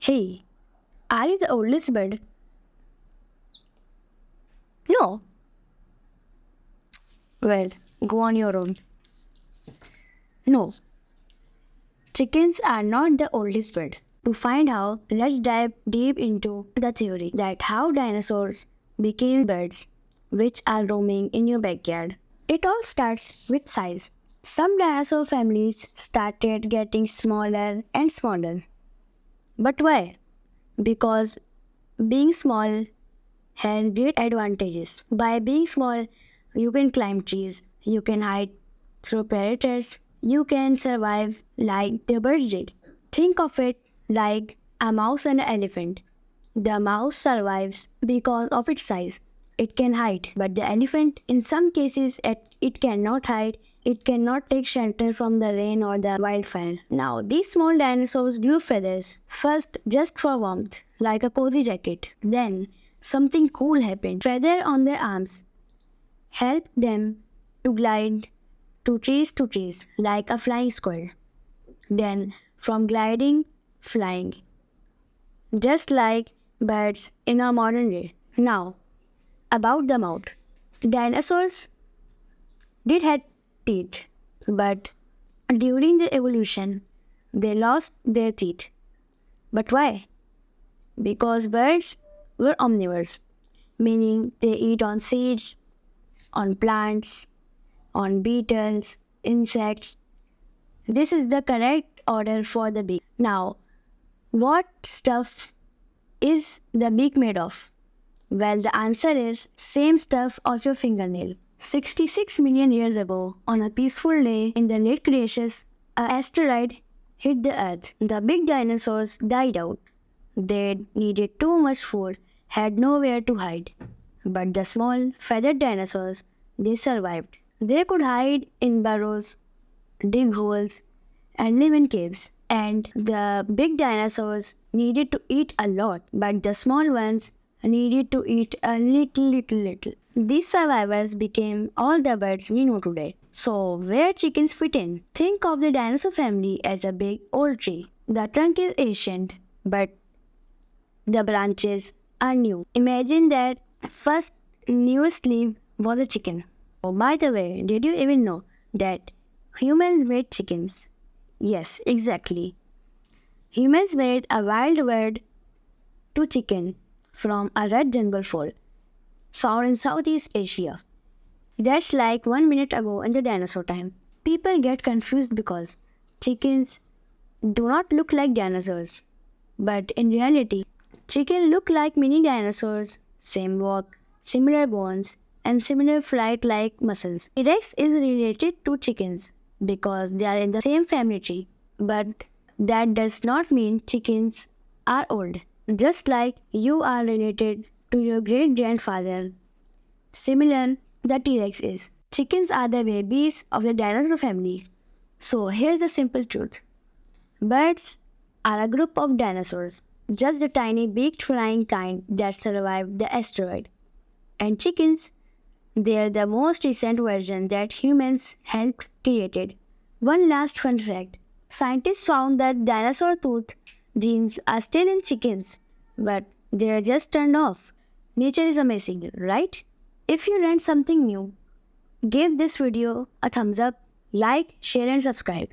Hey, are you the oldest bird? No. Well, go on your own. No, chickens are not the oldest bird. To find out, let's dive deep into the theory that how dinosaurs became birds which are roaming in your backyard. It all starts with size. Some dinosaur families started getting smaller and smaller. But why? Because being small has great advantages. By being small, you can climb trees, you can hide through predators, you can survive like the birds did. Think of it like a mouse and an elephant. The mouse survives because of its size. It can hide, but the elephant, in some cases, it cannot hide. It cannot take shelter from the rain or the wildfire. Now, these small dinosaurs grew feathers, first just for warmth, like a cozy jacket. Then, something cool happened. Feather on their arms helped them to glide to trees, like a flying squirrel. Then, from gliding, flying, just like birds in our modern day. Now, about the mouth. Dinosaurs did have teeth, but during the evolution, they lost their teeth. But why? Because birds were omnivores, meaning they eat on seeds, on plants, on beetles, insects. This is the correct order for the beak. Now, what stuff is the beak made of? Well, the answer is same stuff of your fingernail. 66 million years ago, on a peaceful day in the late Cretaceous, an asteroid hit the Earth. The big dinosaurs died out. They needed too much food, had nowhere to hide. But the small, feathered dinosaurs, they survived. They could hide in burrows, dig holes, and live in caves. And the big dinosaurs needed to eat a lot, but the small ones needed to eat a little. These survivors became all the birds we know today. So, where chickens fit in? Think of the dinosaur family as a big old tree. The trunk is ancient, but the branches are new. Imagine that first newest leaf was a chicken. Oh, by the way, did you even know that humans made chickens? Yes, exactly. Humans made a wild bird to chicken from a red jungle fowl found in Southeast Asia. That's like 1 minute ago in the dinosaur time. People get confused because chickens do not look like dinosaurs. But in reality, chickens look like mini dinosaurs, same walk, similar bones, and similar flight-like muscles. T-Rex is related to chickens because they are in the same family tree. But that does not mean chickens are old. Just like you are related to your great-grandfather, similar the T-Rex is. Chickens are the babies of the dinosaur family. So here's the simple truth. Birds are a group of dinosaurs, just the tiny beaked flying kind that survived the asteroid. And chickens, they are the most recent version that humans helped created. One last fun fact. Scientists found that dinosaur tooth genes are still in chickens, but they are just turned off. Nature is amazing, right? If you learned something new, give this video a thumbs up, like, share and subscribe.